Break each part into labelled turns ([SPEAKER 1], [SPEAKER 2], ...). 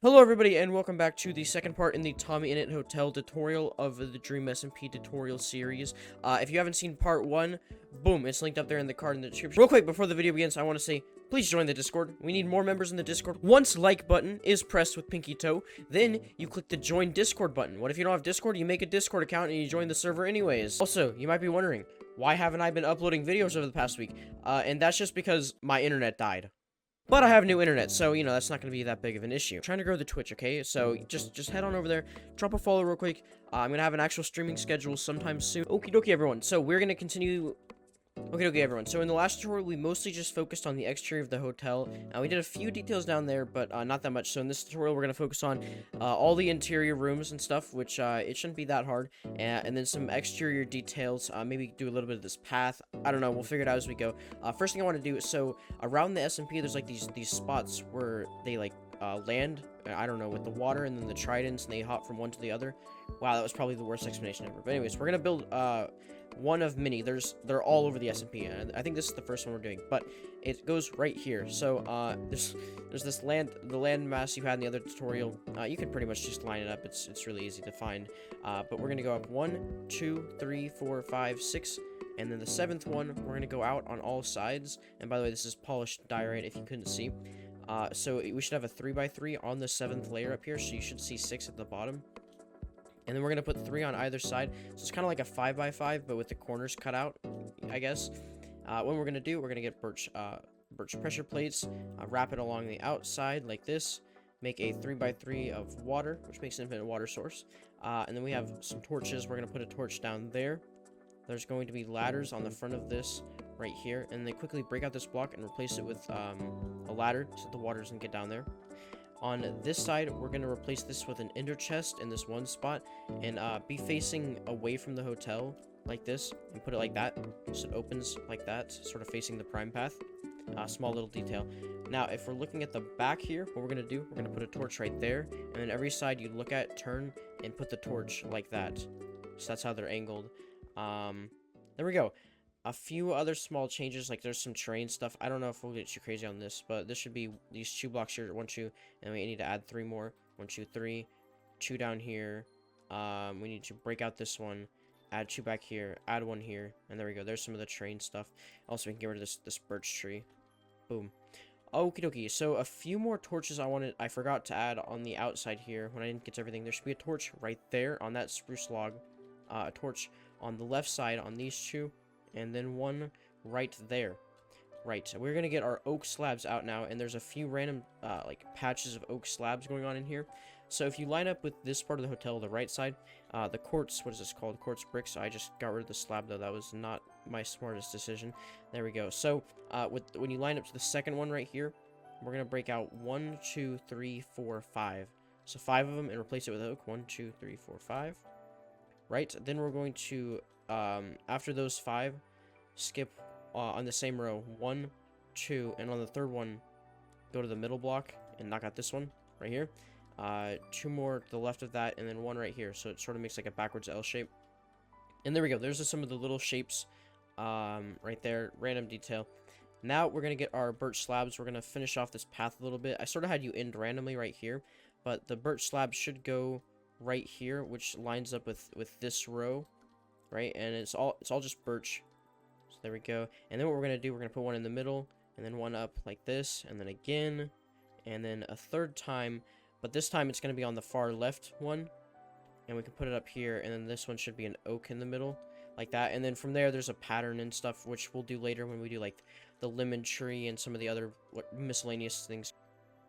[SPEAKER 1] Hello everybody and welcome back to the second part in the Tommy Innit Hotel tutorial of the Dream SMP tutorial series. If you haven't seen part 1, boom, it's linked up there in the card in the description. Real quick, before the video begins, I want to say, please join the Discord. We need more members in the Discord. Once like button is pressed with pinky toe, then you click the join Discord button. What if you don't have Discord? You make a Discord account and you join the server anyways. Also, you might be wondering, why haven't I been uploading videos over the past week? And that's just because my internet died. But I have new internet, so, you know, that's not going to be that big of an issue. I'm trying to grow the Twitch, okay? So, just head on over there, drop a follow real quick. I'm going to have an actual streaming schedule sometime soon. Okie dokie, everyone. So, we're going to continue... Okay, everyone. So, in the last tutorial, we mostly just focused on the exterior of the hotel. We did a few details down there, but not that much. So, in this tutorial, we're going to focus on all the interior rooms and stuff, which it shouldn't be that hard. And then some exterior details. Maybe do a little bit of this path. I don't know. We'll figure it out as we go. First thing I want to do is, so, around the SMP, there's, like, these spots where they, like, land, I don't know, with the water and then the tridents, and they hop from one to the other. Wow, that was probably the worst explanation ever. But anyways, we're going to build, one of many. They're all over the SMP. I think this is the first one we're doing, but it goes right here. So there's this the land mass you had in the other tutorial. You can pretty much just line it up. It's really easy to find. But we're gonna go up 1, 2, 3, 4, 5, 6, and then the 7th one we're gonna go out on all sides. And by the way, this is polished diorite if you couldn't see. So we should have a 3x3 on the 7th layer up here. So you should see 6 at the bottom. And then we're going to put 3 on either side. So it's kind of like a 5x5, but with the corners cut out, I guess. What we're going to do, we're going to get birch pressure plates, wrap it along the outside like this, make a 3x3 of water, which makes an infinite water source. And then we have some torches. We're going to put a torch down there. There's going to be ladders on the front of this right here. And then quickly break out this block and replace it with a ladder so the water doesn't get down there. On this side, we're going to replace this with an ender chest in this one spot, and be facing away from the hotel like this, and put it like that, so it opens like that, sort of facing the prime path. Small little detail. Now, if we're looking at the back here, what we're going to do, we're going to put a torch right there, and then every side you look at, turn, and put the torch like that. So that's how they're angled. There we go. A few other small changes, like there's some terrain stuff. I don't know if we'll get too crazy on this, but this should be these 2 blocks here, 1, 2, and we need to add 3 more. 1, 2, 3, 2 down here. We need to break out this one, add 2 back here, add 1 here, and there we go. There's some of the terrain stuff. Also, we can get rid of this birch tree. Boom. Okie dokie. So a few more torches I forgot to add on the outside here when I didn't get to everything. There should be a torch right there on that spruce log. A torch on the left side on these 2. And then 1 right there. Right, so we're gonna get our oak slabs out now, and there's a few random like patches of oak slabs going on in here. So if you line up with this part of the hotel, the right side, the quartz, what is this called? Quartz bricks. I just got rid of the slab though. That was not my smartest decision. There we go. So when you line up to the second one right here, we're gonna break out 1, 2, 3, 4, 5. So 5 of them, and replace it with oak. 1, 2, 3, 4, 5. Right. Then we're going to after those 5, skip on the same row 1, 2, and on the third one go to the middle block and knock out this one right here. 2 more to the left of that, and then 1 right here, so it sort of makes like a backwards L shape. And there we go. There's some of the little shapes right there, random detail. Now we're gonna get our birch slabs. We're gonna finish off this path a little bit. I sort of had you end randomly right here, but the birch slab should go right here, which lines up with this row, right? And it's all just birch. So there we go. And then what we're going to do, we're going to put 1 in the middle, and then 1 up like this, and then again, and then a 3rd time, but this time it's going to be on the far left one, and we can put it up here, and then this one should be an oak in the middle, like that. And then from there, there's a pattern and stuff, which we'll do later when we do, like, the lemon tree and some of the other miscellaneous things.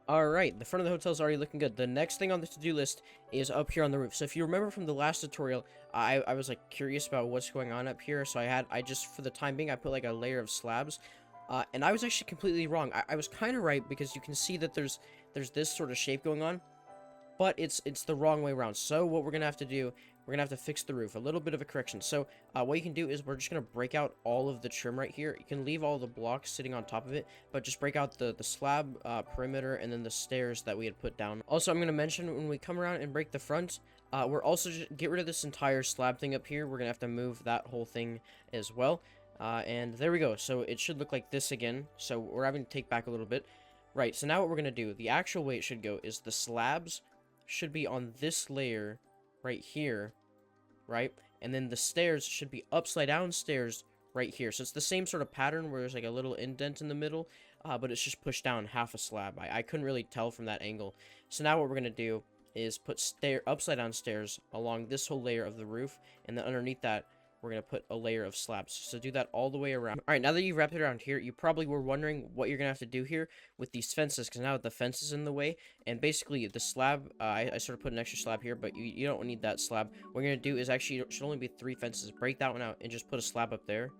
[SPEAKER 1] Alright, the front of the hotel is already looking good. The next thing on the to-do list is up here on the roof. So if you remember from the last tutorial, I was like curious about what's going on up here. So I just, for the time being, I put like a layer of slabs. And I was actually completely wrong. I was kind of right, because you can see that there's this sort of shape going on. But it's the wrong way around. So what we're going to have to do, we're going to have to fix the roof. A little bit of a correction. So what you can do is we're just going to break out all of the trim right here. You can leave all the blocks sitting on top of it, but just break out the slab perimeter and then the stairs that we had put down. Also, I'm going to mention when we come around and break the front, we're also just get rid of this entire slab thing up here. We're going to have to move that whole thing as well. And there we go. So it should look like this again. So we're having to take back a little bit. Right, so now what we're going to do, the actual way it should go is the slabs should be on this layer right here, right? And then the stairs should be upside down stairs right here. So it's the same sort of pattern where there's like a little indent in the middle, but it's just pushed down half a slab. I couldn't really tell from that angle. So now what we're going to do is put upside down stairs along this whole layer of the roof, and then underneath that, we're going to put a layer of slabs. So do that all the way around. All right, now that you've wrapped it around here, you probably were wondering what you're going to have to do here with these fences, because now the fence is in the way, and basically the slab, I sort of put an extra slab here, but you don't need that slab. What you're going to do is actually, it should only be 3 fences. Break that one out and just put a slab up there.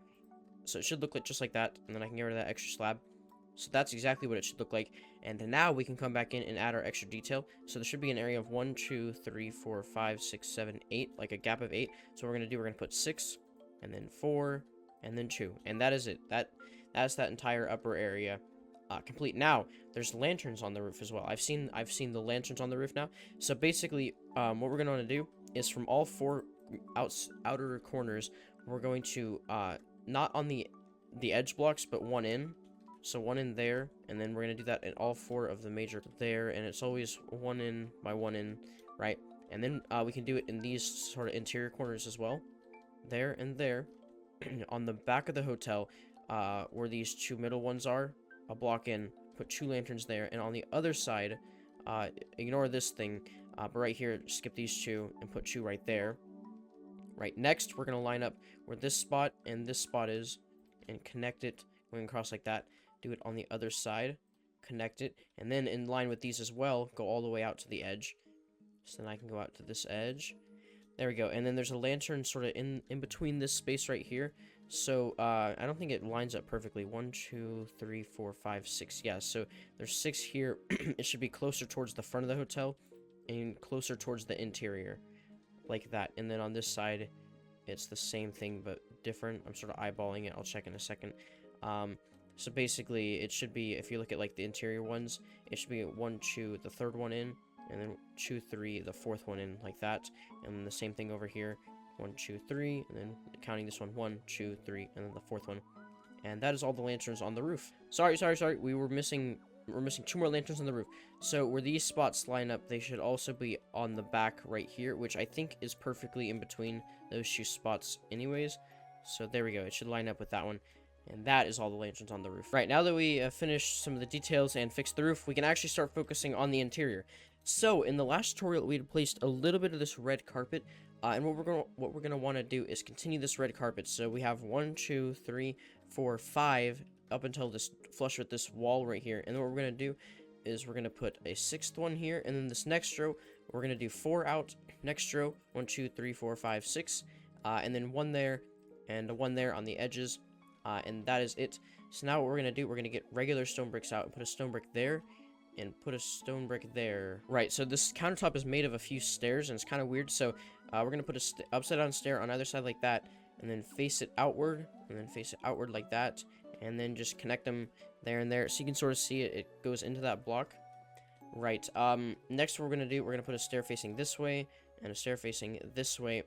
[SPEAKER 1] So it should look like just like that, and then I can get rid of that extra slab. So that's exactly what it should look like. And then now we can come back in and add our extra detail. So there should be an area of 1, 2, 3, 4, 5, 6, 7, 8, like a gap of 8. So what we're going to do, we're going to put 6, and then 4, and then 2. And that is it. That's that entire upper area complete. Now, there's lanterns on the roof as well. I've seen the lanterns on the roof now. So basically, what we're going to want to do is from all 4 outer corners, we're going to, not on the edge blocks, but one in. So one in there, and then we're going to do that in all 4 of the major there, and it's always one in by one in, right? And then we can do it in these sort of interior corners as well. There and there. On the back of the hotel, where these 2 middle ones are, a block in, put 2 lanterns there, and on the other side, ignore this thing, but right here, skip these 2 and put 2 right there. Right, next, we're going to line up where this spot and this spot is, and connect it, going across like that. Do it on the other side, connect it, and then in line with these as well, go all the way out to the edge. So then I can go out to this edge. There we go. And then there's a lantern sort of in between this space right here. So I don't think it lines up perfectly. 1, 2, 3, 4, 5, 6. Yeah, so there's 6 here. It should be closer towards the front of the hotel and closer towards the interior, like that. And then on this side, it's the same thing but different. I'm sort of eyeballing it. I'll check in a second. So basically, it should be, if you look at like the interior ones, it should be 1, 2, the 3rd one in, and then 2, 3, the 4th one in, like that. And then the same thing over here, 1, 2, 3, and then counting this one, 1, 2, 3, and then the 4th one. And that is all the lanterns on the roof. Sorry, we're missing 2 more lanterns on the roof. So where these spots line up, they should also be on the back right here, which I think is perfectly in between those 2 spots anyways. So there we go, it should line up with that one. And that is all the lanterns on the roof. Right, now that we finished some of the details and fixed the roof, we can actually start focusing on the interior. So, in the last tutorial, we had placed a little bit of this red carpet, and what we're gonna want to do is continue this red carpet. So we have 1, 2, 3, 4, 5, up until this flush with this wall right here. And then what we're gonna do is we're gonna put a 6th one here, and then this next row, we're gonna do 4 out, next row, 1, 2, 3, 4, 5, 6, and then 1 there, and 1 there on the edges. And that is it. So now what we're going to do, we're going to get regular stone bricks out and put a stone brick there and put a stone brick there. Right, so this countertop is made of a few stairs and it's kind of weird. So we're going to put a upside down stair on either side like that and then face it outward and then face it outward like that. And then just connect them there and there. So you can sort of see it, it goes into that block. Right, next what we're going to do, we're going to put a stair facing this way and a stair facing this way.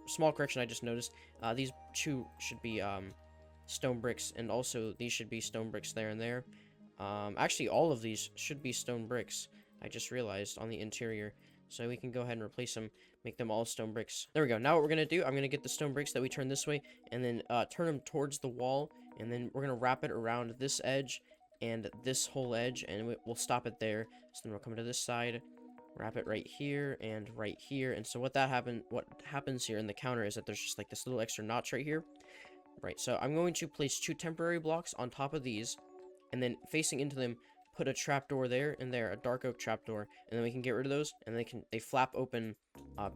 [SPEAKER 1] Small correction I just noticed. These 2 should be, stone bricks, and also these should be stone bricks there and there. Actually, all of these should be stone bricks. I just realized on the interior. So we can go ahead and replace them, make them all stone bricks. There we go. Now what we're going to do, I'm going to get the stone bricks that we turn this way, and then turn them towards the wall, and then we're going to wrap it around this edge and this whole edge, and we'll stop it there. So then we'll come to this side, wrap it right here and right here. And so what happens here in the counter is that there's just like this little extra notch right here. Right, so I'm going to place 2 temporary blocks on top of these, and then facing into them, put a trapdoor there and there, a dark oak trapdoor, and then we can get rid of those, and they flap open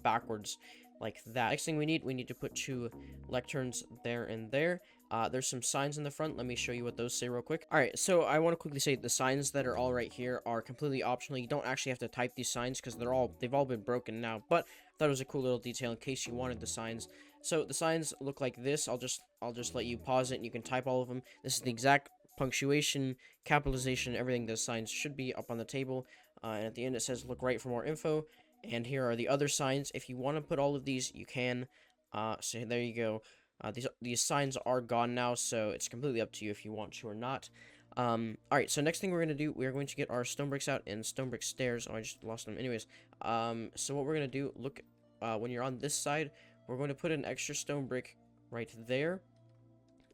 [SPEAKER 1] backwards like that. Next thing we need to put 2 lecterns there and there. There's some signs in the front. Let me show you what those say real quick. Alright, so I want to quickly say the signs that are all right here are completely optional. You don't actually have to type these signs because they've all been broken now, but I thought it was a cool little detail in case you wanted the signs. So the signs look like this. I'll just let you pause it and you can type all of them. This is the exact punctuation, capitalization, everything. The signs should be up on the table. And at the end it says look right for more info. And here are the other signs. If you want to put all of these, you can. So there you go. These signs are gone now, so it's completely up to you if you want to or not. Alright, so next thing we're gonna do, we are going to get our stone bricks out and stone brick stairs. Oh, I just lost them. Anyways, so what we're gonna do, look, when you're on this side, we're going to put an extra stone brick right there,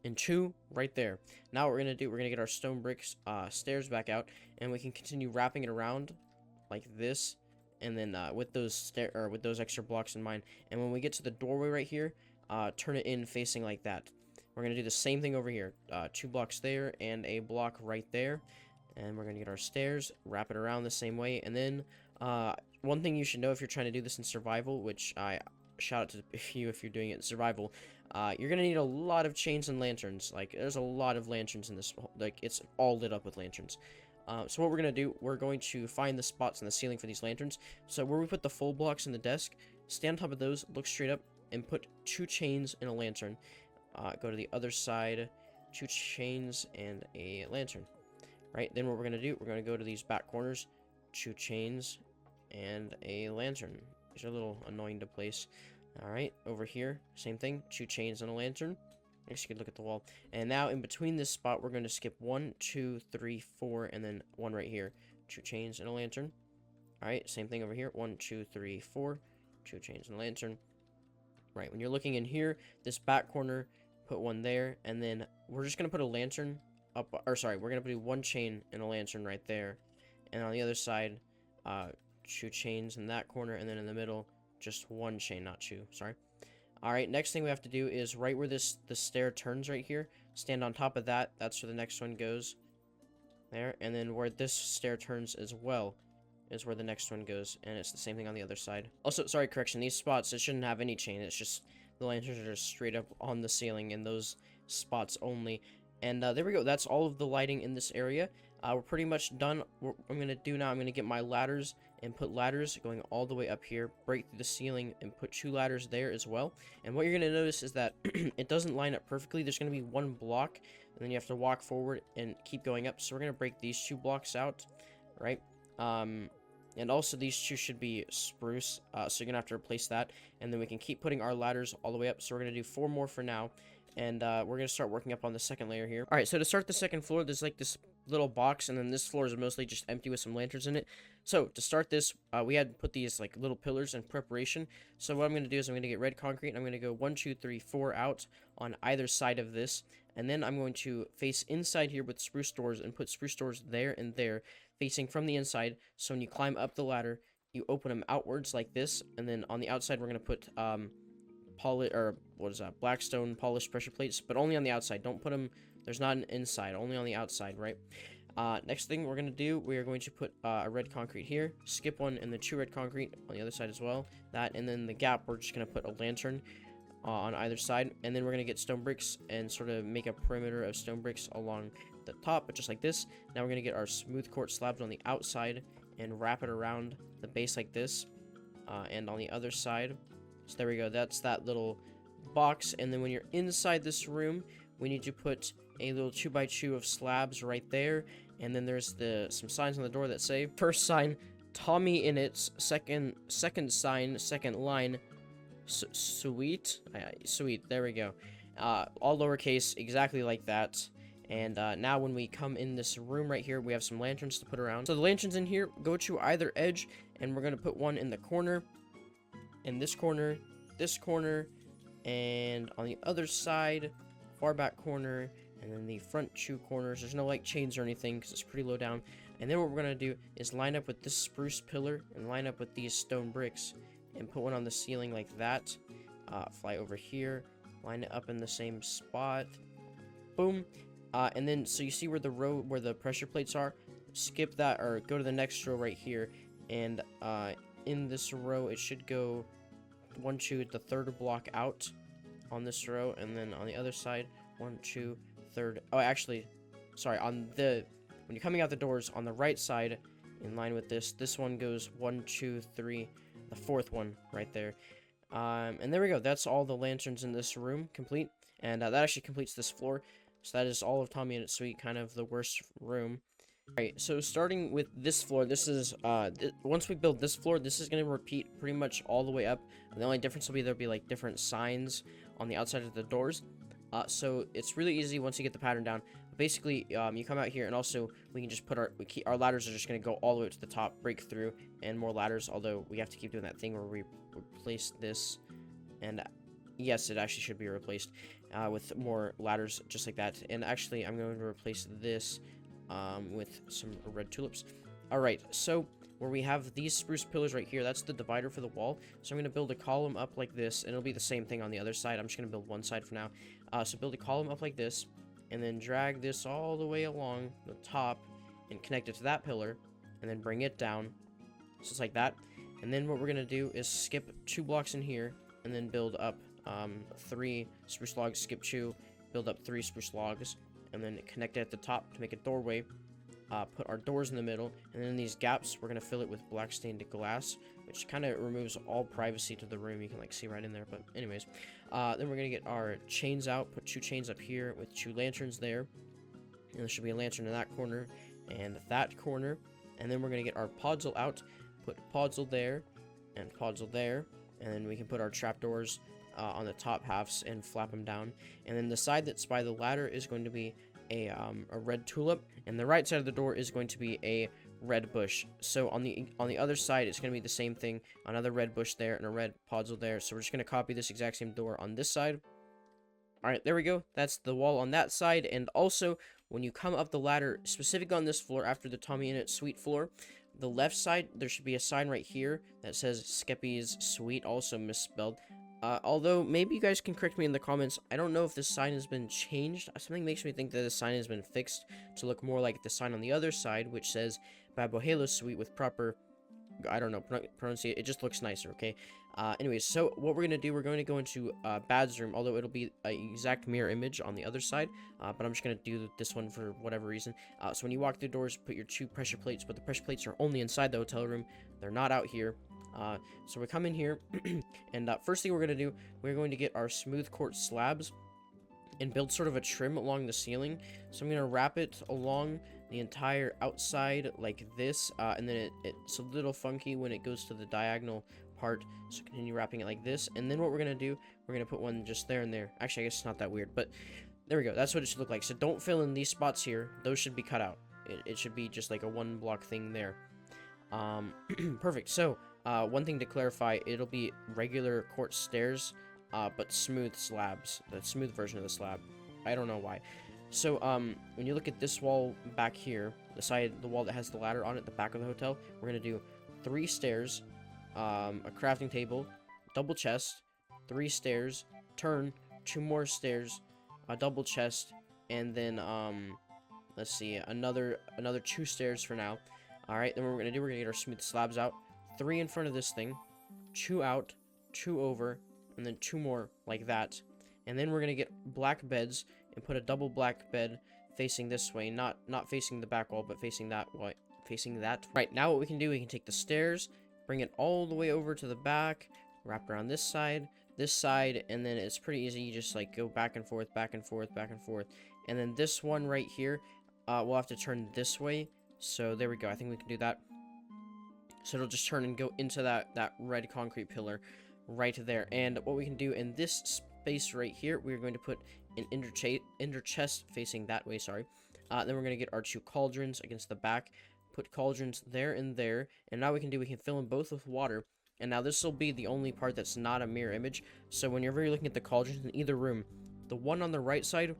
[SPEAKER 1] and 2 right there. Now what we're gonna do, we're gonna get our stone bricks, stairs back out, and we can continue wrapping it around like this, and then with those with those extra blocks in mind. And when we get to the doorway right here, turn it in facing like that. We're gonna do the same thing over here. 2 blocks there and a block right there, and we're gonna get our stairs, wrap it around the same way. And then one thing you should know if you're trying to do this in survival, which I shout out to you if you're doing it in survival, you're gonna need a lot of chains and lanterns. Like, there's a lot of lanterns in this, like, it's all lit up with lanterns. So what we're gonna do, we're going to find the spots in the ceiling for these lanterns. So where we put the full blocks in the desk, stand on top of those, look straight up, and put 2 chains and a lantern. Go to the other side, 2 chains and a lantern. Right, then what we're gonna do, we're gonna go to these back corners, 2 chains and a lantern. These are a little annoying to place. Alright, over here, same thing, 2 chains and a lantern. I guess you could look at the wall. And now in between this spot, we're going to skip 1, 2, 3, 4, and then 1 right here. 2 chains and a lantern. Alright, same thing over here. 1, 2, 3, 4. 2 chains and a lantern. Right, when you're looking in here, this back corner, put 1 there. And then we're just going to put a lantern up, or sorry, we're going to put 1 chain and a lantern right there. And on the other side, 2 chains in that corner, and then in the middle, just 1 chain, not 2, sorry. Alright, next thing we have to do is right where the stair turns right here, stand on top of that. That's where the next one goes. There. And then where this stair turns as well is where the next one goes. And it's the same thing on the other side. Also, sorry, correction. These spots, it shouldn't have any chain. It's just the lanterns are just straight up on the ceiling in those spots only. And there we go. That's all of the lighting in this area. We're pretty much done. What I'm going to do now, I'm going to get my ladders and put ladders going all the way up here, break through the ceiling, and put 2 ladders there as well. And what you're going to notice is that it doesn't line up perfectly. There's going to be 1 block, and then you have to walk forward and keep going up. So we're going to break these 2 blocks out, right? And also these 2 should be spruce, so you're going to have to replace that. And then we can keep putting our ladders all the way up. So we're going to do 4 more for now. And we're going to start working up on the second layer here. Alright, so to start the second floor, there's like this little box, and then this floor is mostly just empty with some lanterns in it. So to start this, we had put these like little pillars in preparation. So what I'm going to do is I'm going to get red concrete, and I'm going to go 1, 2, 3, 4 out on either side of this. And then I'm going to face inside here with spruce doors and put spruce doors there and there, facing from the inside. So when you climb up the ladder, you open them outwards like this. And then on the outside, we're going to put blackstone polished pressure plates, but only on the outside. Don't put them, there's not an inside, only on the outside, right? Next thing we're going to do, we are going to put a red concrete here, skip 1, and then 2 red concrete on the other side as well. That, and then the gap, we're just going to put a lantern on either side, and then we're going to get stone bricks and sort of make a perimeter of stone bricks along the top, but just like this. Now we're going to get our smooth quartz slabs on the outside and wrap it around the base like this, and on the other side. So there we go, that's that little box. And then when you're inside this room, we need to put a little 2x2 of slabs right there. And then there's some signs on the door that say, first sign, Tommy Innit's, second sign, second line, sweet, sweet, there we go. All lowercase, exactly like that. And now when we come in this room right here, we have some lanterns to put around. So the lanterns in here go to either edge, and we're going to put 1 in the corner, in this corner, and on the other side, far back corner, and then the front 2 corners. There's no like chains or anything because it's pretty low down. And then what we're going to do is line up with this spruce pillar and line up with these stone bricks and put 1 on the ceiling like that. Fly over here, line it up in the same spot, boom. And then so you see where the row where the pressure plates are, skip that or go to the next row right here, and in this row it should go 1, 2, the 3rd block out on this row, and then on the other side 1, 2, 3rd. Oh, actually, sorry, when you're coming out the doors on the right side, in line with this one goes 1, 2, 3, the 4th one right there. And there we go. That's all the lanterns in this room complete, and that actually completes this floor. So that is all of Tommy Innit's suite, kind of the worst room. Alright, so starting with this floor, this is, once we build this floor, this is going to repeat pretty much all the way up. The only difference will be there'll be, like, different signs on the outside of the doors. So it's really easy once you get the pattern down. Basically, you come out here, and also we can just put our ladders are just going to go all the way to the top, break through, and more ladders, although we have to keep doing that thing where we replace this, and yes, it actually should be replaced with more ladders just like that. And actually, I'm going to replace this with some red tulips. Alright, so where we have these spruce pillars right here, that's the divider for the wall. So I'm going to build a column up like this, and it'll be the same thing on the other side. I'm just going to build one side for now. So build a column up like this, and then drag this all the way along the top, and connect it to that pillar, and then bring it down, just like that. And then what we're going to do is skip 2 blocks in here, and then build up 3 spruce logs, skip 2, build up 3 spruce logs, and then connect it at the top to make a doorway. Put our doors in the middle, and then in these gaps we're gonna fill it with black stained glass, which kind of removes all privacy to the room. You can like see right in there, but anyways, then we're gonna get our chains out, put 2 chains up here with 2 lanterns there, and there should be a lantern in that corner and that corner. And then we're gonna get our podzol out, put podzol there and podzol there, and then we can put our trapdoors on the top halves and flap them down. And then the side that's by the ladder is going to be a red tulip, and the right side of the door is going to be a red bush. So on the other side, it's going to be the same thing, another red bush there and a red podzol there. So we're just going to copy this exact same door on this side. All right, there we go. That's the wall on that side. And also, when you come up the ladder, specific on this floor after the Tommy Innit suite floor, the left side, there should be a sign right here that says Skeppy's Suite, also misspelled. Although, maybe you guys can correct me in the comments. I don't know if this sign has been changed. Something makes me think that this sign has been fixed to look more like the sign on the other side, which says Babohelo Suite with proper, I don't know, pronunciation. It just looks nicer, okay? Anyways, so what we're going to do, we're going to go into Bad's room, although it'll be an exact mirror image on the other side, but I'm just going to do this one for whatever reason. So when you walk through the doors, put your 2 pressure plates, but the pressure plates are only inside the hotel room. They're not out here. So we come in here, and first thing we're going to do, we're going to get our smooth quartz slabs and build sort of a trim along the ceiling. So I'm going to wrap it along the entire outside like this, and then it's a little funky when it goes to the diagonal part, so continue wrapping it like this. And then what we're going to do, we're going to put one just there and there. Actually, I guess it's not that weird, but there we go. That's what it should look like. So don't fill in these spots here. Those should be cut out. It should be just like a 1 block thing there. Perfect. So one thing to clarify, it'll be regular quartz stairs, but smooth slabs, the smooth version of the slab. I don't know why. So when you look at this wall back here, the wall that has the ladder on it, the back of the hotel, we're gonna do 3 stairs, a crafting table, double chest, 3 stairs, turn, 2 more stairs, a double chest, and then let's see, another 2 stairs for now. All right, then what we're gonna do, we're gonna get our smooth slabs out, 3 in front of this thing, 2 out, 2 over, and then 2 more like that. And then we're gonna get black beds and put a double black bed facing this way, not facing the back wall, but facing that way, facing that. Right, now what we can do, we can take the stairs, bring it all the way over to the back, wrap around this side, and then it's pretty easy. You just like go back and forth, back and forth, back and forth. And then this one right here, we'll have to turn this way. So there we go. I think we can do that. So it'll just turn and go into that red concrete pillar right there. And what we can do in this space right here, we're going to put an inner chest facing that way, sorry. Then we're going to get our 2 cauldrons against the back, put cauldrons there and there. And now we can fill them both with water. And now this will be the only part that's not a mirror image. So whenever you're looking at the cauldrons in either room, the one on the right side,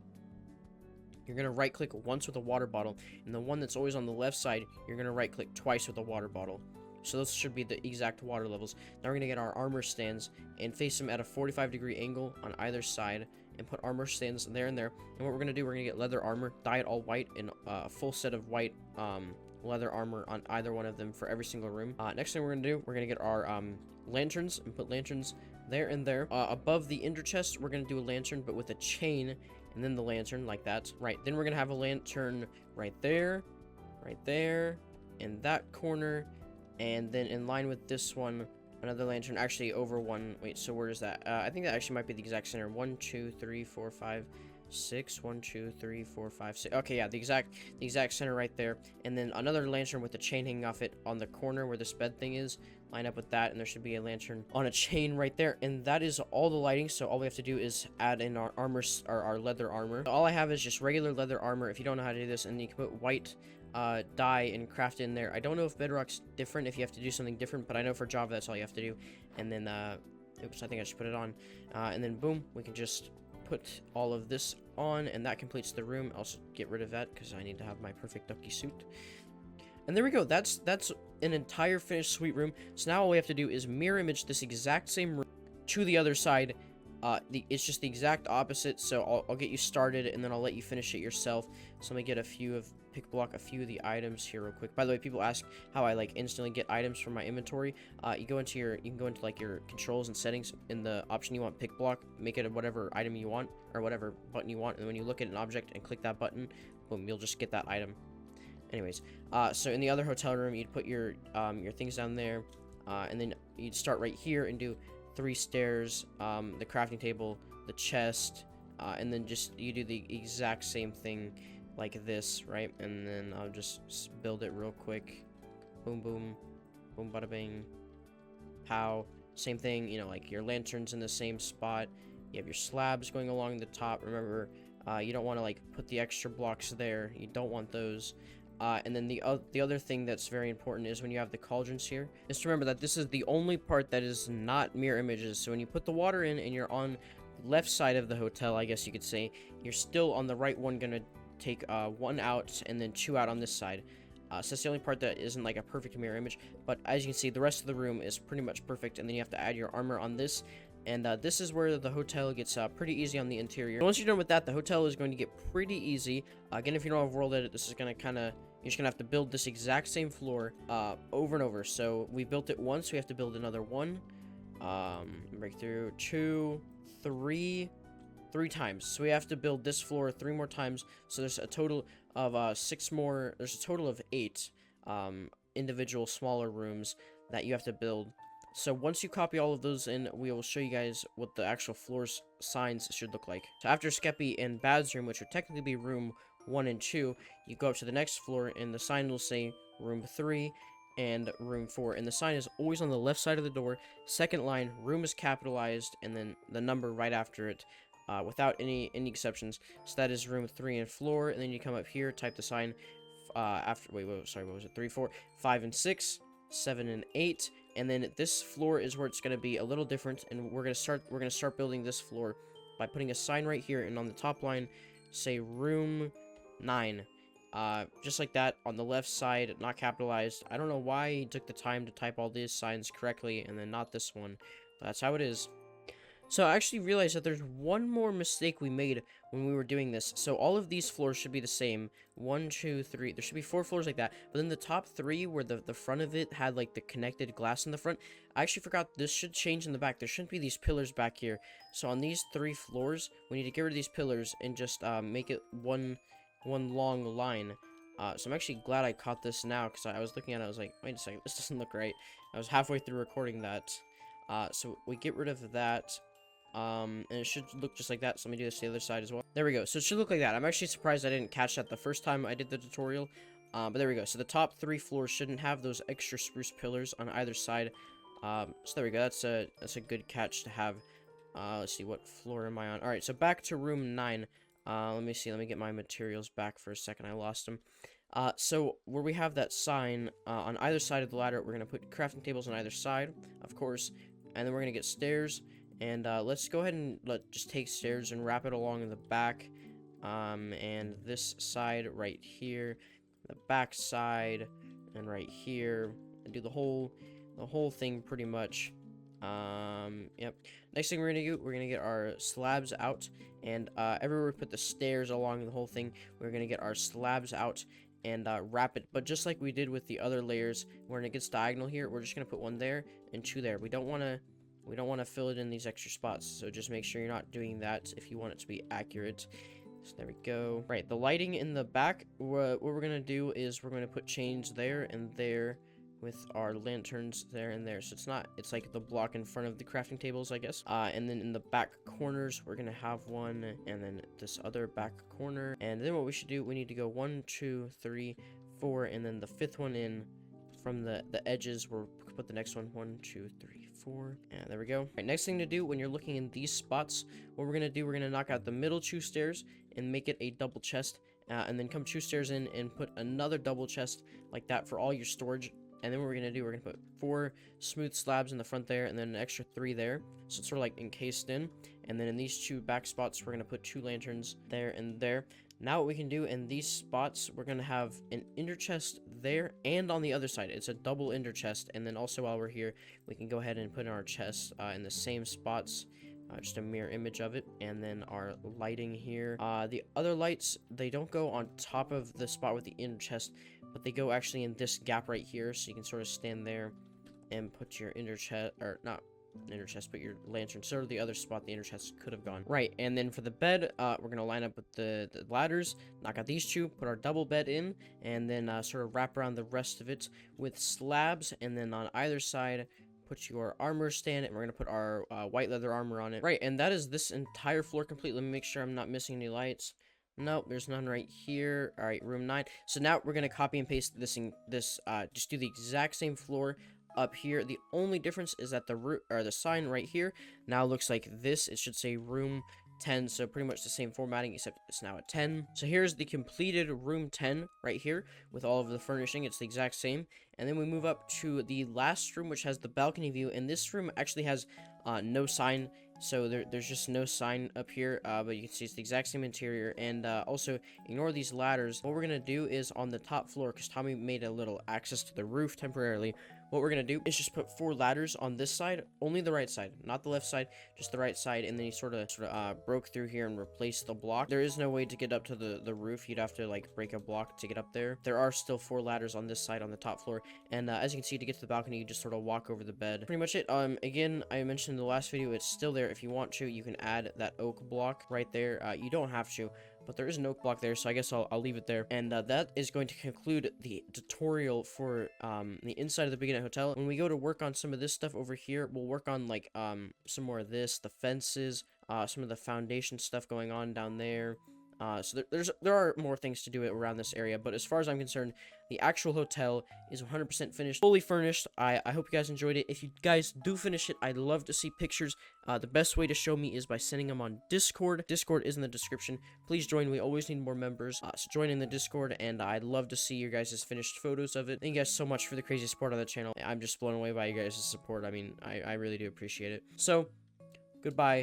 [SPEAKER 1] you're going to right click once with a water bottle, and the one that's always on the left side, you're going to right click twice with a water bottle. So those should be the exact water levels. Now we're going to get our armor stands and face them at a 45-degree angle on either side and put armor stands there and there. And what we're going to do, we're going to get leather armor, dye it all white, and a full set of white leather armor on either one of them for every single room. Next thing we're going to do, we're going to get our lanterns and put lanterns there and there. Above the ender chest, we're going to do a lantern, but with a chain, and then the lantern like that. Right, then we're going to have a lantern right there, in that corner, and then in line with this one, another lantern, actually over one. Wait, so where is that? I think that actually might be the exact center. 1, 2, 3, 4, 5, 6. 1, 2, 3, 4, 5, 6. Okay, yeah, the exact center right there. And then another lantern with a chain hanging off it on the corner where this bed thing is. Line up with that, and there should be a lantern on a chain right there. And that is all the lighting. So all we have to do is add in our armor, our leather armor. So all I have is just regular leather armor. If you don't know how to do this, and you can put white dye and craft in there. I don't know if Bedrock's different, if you have to do something different, but I know for Java that's all you have to do. And then oops, I think I should put it on. And then boom, we can just put all of this on, and that completes the room. I'll get rid of that because I need to have my perfect ducky suit. And there we go. That's an entire finished suite room. So now all we have to do is mirror image this exact same room to the other side. It's just the exact opposite. So I'll get you started, and then I'll let you finish it yourself. So let me get pick block a few of the items here real quick. By the way, people ask how I like instantly get items from my inventory. You can go into like your controls and settings. In the option you want pick block, make it whatever item you want or whatever button you want. And when you look at an object and click that button, boom, you'll just get that item. Anyways, so in the other hotel room, you'd put your things down there, and then you'd start right here and do 3 stairs, the crafting table, the chest, and then just you do the exact same thing like this, right? And then I'll just build it real quick. Boom, boom, boom, bada bing, pow. Same thing, you know, like your lanterns in the same spot. You have your slabs going along the top. Remember, you don't want to like put the extra blocks there. You don't want those. And then the other thing that's very important is when you have the cauldrons here, is to remember that this is the only part that is not mirror images. So when you put the water in and you're on the left side of the hotel, I guess you could say, you're still on the right one gonna take 1 out and then 2 out on this side. So that's the only part that isn't like a perfect mirror image. But as you can see, the rest of the room is pretty much perfect. And then you have to add your armor on this. And this is where the hotel gets pretty easy on the interior. Once you're done with that, the hotel is going to get pretty easy. Again, if you don't have world edit, this is going to kind of... You're just going to have to build this exact same floor over and over. So we built it once, we have to build another 1. Breakthrough 2, 3 times. So we have to build this floor 3 more times. So there's a total of 6 more. There's a total of 8 individual smaller rooms that you have to build. So once you copy all of those in, we will show you guys what the actual floor's signs should look like. So after Skeppy and Bad's room, which would technically be room 1 and 2, you go up to the next floor, and the sign will say room 3 and room 4. And the sign is always on the left side of the door. Second line, room is capitalized, and then the number right after it, without any exceptions. So that is room 3 and floor. And then you come up here, type the sign after. Wait, sorry, what was it? 3, 4, 5, and 6, 7, and 8. And then this floor is where it's going to be a little different, and we're going to start building this floor by putting a sign right here, and on the top line say room 9. Just like that on the left side, not capitalized. I don't know why he took the time to type all these signs correctly and then not this one, but that's how it is. So I actually realized that there's one more mistake we made when we were doing this. So all of these floors should be the same. 1, 2, 3. There should be 4 floors like that. But then the top 3, where the front of it had like the connected glass in the front, I actually forgot this should change in the back. There shouldn't be these pillars back here. So on these 3 floors, we need to get rid of these pillars and just make it one long line. So I'm actually glad I caught this now, because I was looking at it, I was like, wait a second, this doesn't look right. I was halfway through recording that. So we get rid of that. And it should look just like that. So let me do this to the other side as well. There we go. So it should look like that. I'm actually surprised I didn't catch that the first time I did the tutorial. But there we go. So the top 3 floors shouldn't have those extra spruce pillars on either side. So there we go. That's a good catch to have. Let's see, what floor am I on? All right, so back to room 9. Let me see. Let me get my materials back for a second. I lost them. So where we have that sign on either side of the ladder, we're gonna put crafting tables on either side, of course, and then we're gonna get stairs. And let's go ahead and just take stairs and wrap it along in the back, and this side right here, the back side, and right here, and do the whole thing pretty much. Yep. Next thing we're gonna do, we're gonna get our slabs out, and everywhere we put the stairs along the whole thing, we're gonna get our slabs out and wrap it. But just like we did with the other layers, when it gets diagonal here, we're just gonna put 1 there and 2 there. We don't want to fill it in these extra spots, so just make sure you're not doing that if you want it to be accurate. So there we go. Right, the lighting in the back, what we're going to do is we're going to put chains there and there with our lanterns there and there. So it's like the block in front of the crafting tables, I guess. And then in the back corners, we're gonna have one, and then this other back corner. And then what we should do, we need to go 1, 2, 3, 4, and then the 5th one in from the edges. We'll put the next one, 1, 2, 3, 4, and there we go. All right, next thing to do when you're looking in these spots, what we're gonna do, we're gonna knock out the middle 2 stairs and make it a double chest, and then come 2 stairs in and put another double chest like that for all your storage. And then what we're gonna do, we're gonna put 4 smooth slabs in the front there, and then an extra 3 there, so it's sort of like encased in. And then in these 2 back spots, we're gonna put 2 lanterns there and there. Now what we can do in these spots, we're gonna have an ender chest there and on the other side. It's a double ender chest. And then also while we're here, we can go ahead and put in our chest in the same spots. Just a mirror image of it. And then our lighting here, the other lights, they don't go on top of the spot with the inner chest, but they go actually in this gap right here, so you can sort of stand there and put your inner chest, or not inner chest, but your lantern, sort of the other spot the inner chest could have gone. Right, and then for the bed, we're gonna line up with the ladders, knock out these 2, put our double bed in, and then sort of wrap around the rest of it with slabs, and then on either side put your armor stand, and we're gonna put our white leather armor on it. Right, and that is this entire floor complete. Let me make sure I'm not missing any lights. Nope, there's none right here. All right, room 9. So now we're gonna copy and paste this just do the exact same floor up here. The only difference is that the sign right here now looks like this. It should say room 10, so pretty much the same formatting, except it's now a 10. So here's the completed room 10 right here with all of the furnishing. It's the exact same. And then we move up to the last room, which has the balcony view, and this room actually has no sign, so there's just no sign up here, but you can see it's the exact same interior. And also ignore these ladders. What we're gonna do is on the top floor, because Tommy made a little access to the roof temporarily, what we're gonna do is just put 4 ladders on this side, only the right side, not the left side, just the right side. And then he sort of broke through here and replaced the block. There is no way to get up to the roof. You'd have to like break a block to get up there. There are still 4 ladders on this side on the top floor, and as you can see, to get to the balcony, you just sort of walk over the bed. Pretty much it. Again, I mentioned in the last video, it's still there. If you want to, you can add that oak block right there. You don't have to, but there is an oak block there, so I guess I'll leave it there. And that is going to conclude the tutorial for the inside of the Beginner Hotel. When we go to work on some of this stuff over here, we'll work on like some more of this, the fences, some of the foundation stuff going on down there. So there are more things to do around this area, but as far as I'm concerned, the actual hotel is 100% finished, fully furnished. I hope you guys enjoyed it. If you guys do finish it, I'd love to see pictures. The best way to show me is by sending them on Discord. Discord is in the description. Please join. We always need more members, so join in the Discord, and I'd love to see your guys' finished photos of it. Thank you guys so much for the crazy support on the channel. I'm just blown away by you guys' support. I mean, I really do appreciate it. So, goodbye.